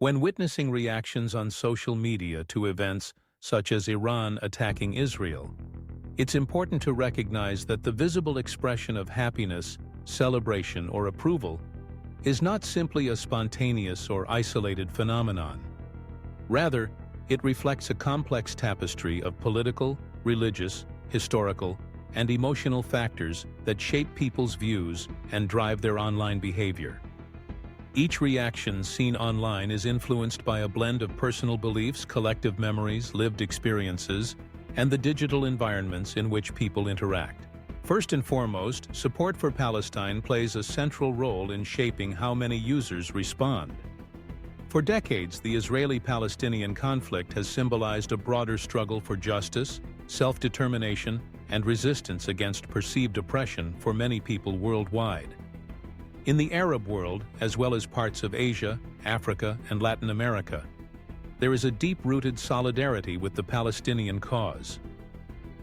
When witnessing reactions on social media to events such as Iran attacking Israel, it's important to recognize that the visible expression of happiness, celebration, or approval is not simply a spontaneous or isolated phenomenon. Rather, it reflects a complex tapestry of political, religious, historical, and emotional factors that shape people's views and drive their online behavior. Each reaction seen online is influenced by a blend of personal beliefs, collective memories, lived experiences, and the digital environments in which people interact. First and foremost, support for Palestine plays a central role in shaping how many users respond. For decades, the Israeli-Palestinian conflict has symbolized a broader struggle for justice, self-determination, and resistance against perceived oppression for many people worldwide. In the Arab world, as well as parts of Asia, Africa, and Latin America, there is a deep-rooted solidarity with the Palestinian cause.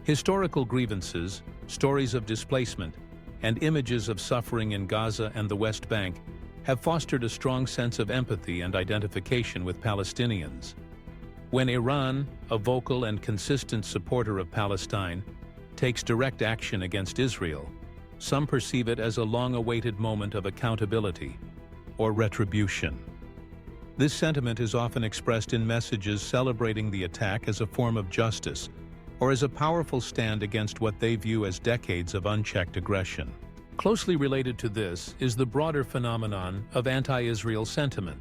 Historical grievances, stories of displacement, and images of suffering in Gaza and the West Bank have fostered a strong sense of empathy and identification with Palestinians. When Iran, a vocal and consistent supporter of Palestine, takes direct action against Israel, some perceive it as a long-awaited moment of accountability or retribution. This sentiment is often expressed in messages celebrating the attack as a form of justice or as a powerful stand against what they view as decades of unchecked aggression. Closely related to this is the broader phenomenon of anti-Israel sentiment.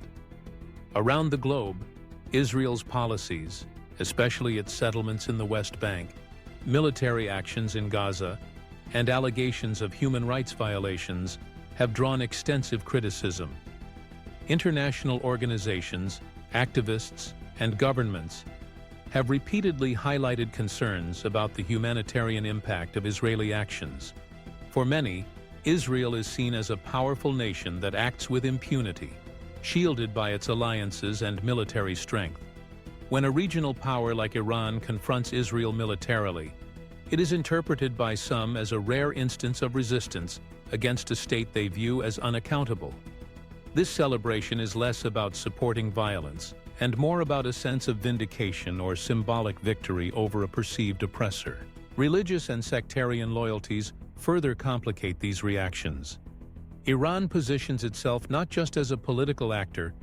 Around the globe, Israel's policies, especially its settlements in the West Bank, military actions in Gaza, and allegations of human rights violations have drawn extensive criticism. International organizations, activists, and governments have repeatedly highlighted concerns about the humanitarian impact of Israeli actions. For many, Israel is seen as a powerful nation that acts with impunity, shielded by its alliances and military strength. When a regional power like Iran confronts Israel militarily, it is interpreted by some as a rare instance of resistance against a state they view as unaccountable. This celebration is less about supporting violence and more about a sense of vindication or symbolic victory over a perceived oppressor. Religious and sectarian loyalties further complicate these reactions. Iran positions itself not just as a political actor,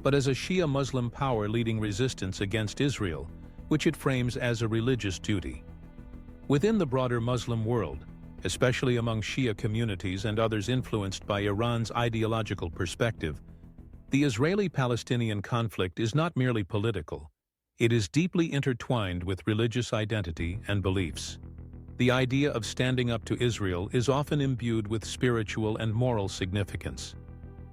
but as a Shia Muslim power leading resistance against Israel, which it frames as a religious duty. Within the broader Muslim world, especially among Shia communities and others influenced by Iran's ideological perspective, the Israeli-Palestinian conflict is not merely political. It is deeply intertwined with religious identity and beliefs. The idea of standing up to Israel is often imbued with spiritual and moral significance.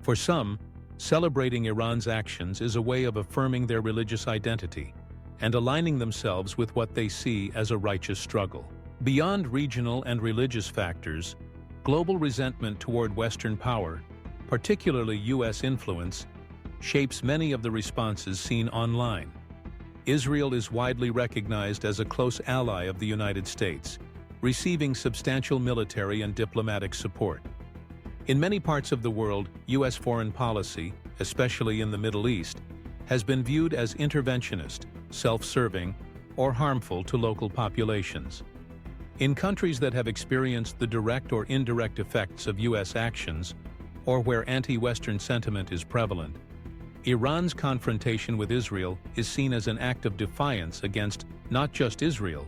For some, celebrating Iran's actions is a way of affirming their religious identity and aligning themselves with what they see as a righteous struggle. Beyond regional and religious factors, global resentment toward Western power, particularly U.S. influence, shapes many of the responses seen online. Israel is widely recognized as a close ally of the United States, receiving substantial military and diplomatic support. In many parts of the world, U.S. foreign policy, especially in the Middle East, has been viewed as interventionist, self-serving, or harmful to local populations. In countries that have experienced the direct or indirect effects of U.S. actions, or where anti-Western sentiment is prevalent, Iran's confrontation with Israel is seen as an act of defiance against not just Israel,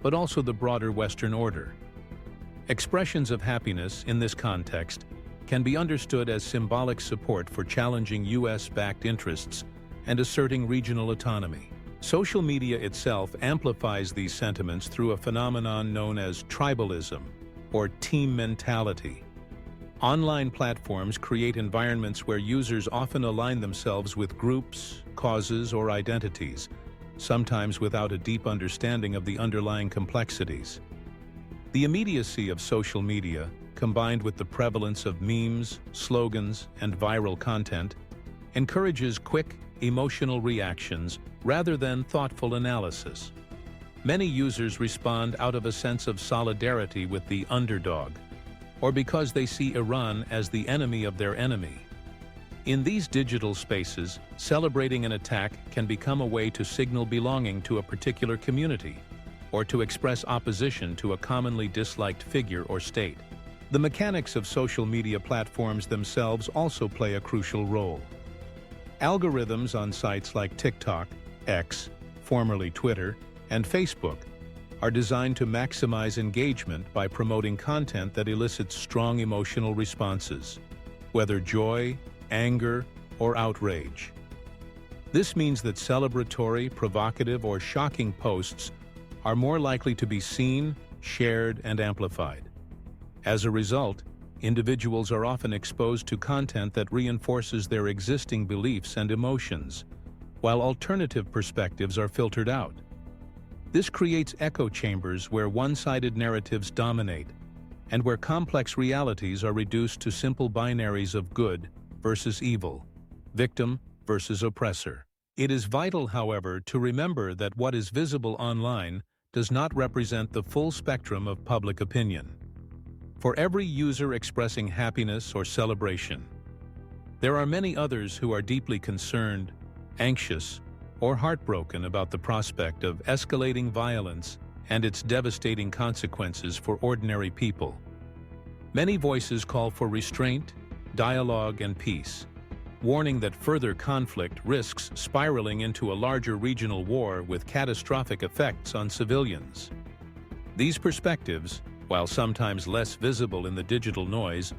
but also the broader Western order. Expressions of happiness in this context can be understood as symbolic support for challenging U.S.-backed interests and asserting regional autonomy. Social media itself amplifies these sentiments through a phenomenon known as tribalism, or team mentality. Online platforms create environments where users often align themselves with groups, causes, or identities, sometimes without a deep understanding of the underlying complexities. The immediacy of social media, combined with the prevalence of memes, slogans, and viral content, encourages quick, emotional reactions rather than thoughtful analysis. Many users respond out of a sense of solidarity with the underdog, or because they see Iran as the enemy of their enemy. In these digital spaces, celebrating an attack can become a way to signal belonging to a particular community, or to express opposition to a commonly disliked figure or state. The mechanics of social media platforms themselves also play a crucial role. Algorithms on sites like TikTok, X, formerly Twitter, and Facebook are designed to maximize engagement by promoting content that elicits strong emotional responses, whether joy, anger, or outrage. This means that celebratory, provocative, or shocking posts are more likely to be seen, shared, and amplified. As a result, individuals are often exposed to content that reinforces their existing beliefs and emotions, while alternative perspectives are filtered out. This creates echo chambers where one-sided narratives dominate, and where complex realities are reduced to simple binaries of good versus evil, victim versus oppressor. It is vital, however, to remember that what is visible online does not represent the full spectrum of public opinion. For every user expressing happiness or celebration, there are many others who are deeply concerned, anxious, or heartbroken about the prospect of escalating violence and its devastating consequences for ordinary people. Many voices call for restraint, dialogue, and peace, warning that further conflict risks spiraling into a larger regional war with catastrophic effects on civilians. These perspectives, while sometimes less visible in the digital noise,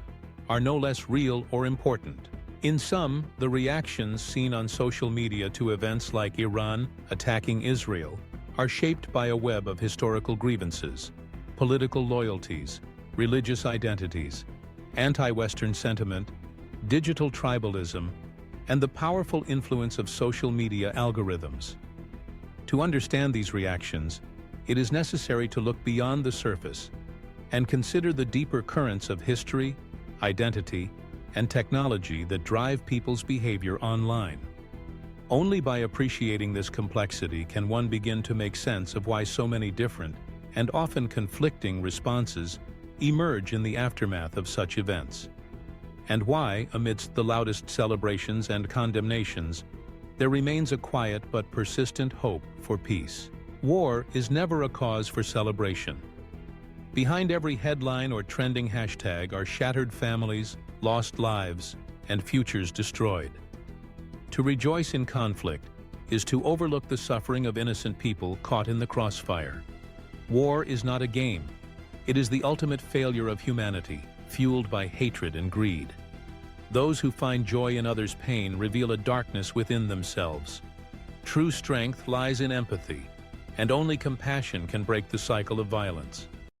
are no less real or important. In sum, the reactions seen on social media to events like Iran attacking Israel are shaped by a web of historical grievances, political loyalties, religious identities, anti-Western sentiment, digital tribalism, and the powerful influence of social media algorithms. To understand these reactions, it is necessary to look beyond the surface and consider the deeper currents of history, identity, and technology that drive people's behavior online. Only by appreciating this complexity can one begin to make sense of why so many different and often conflicting responses emerge in the aftermath of such events, and why, amidst the loudest celebrations and condemnations, there remains a quiet but persistent hope for peace. War is never a cause for celebration. Behind every headline or trending hashtag are shattered families, lost lives, and futures destroyed. To rejoice in conflict is to overlook the suffering of innocent people caught in the crossfire. War is not a game. It is the ultimate failure of humanity, fueled by hatred and greed. Those who find joy in others' pain reveal a darkness within themselves. True strength lies in empathy, and only compassion can break the cycle of violence.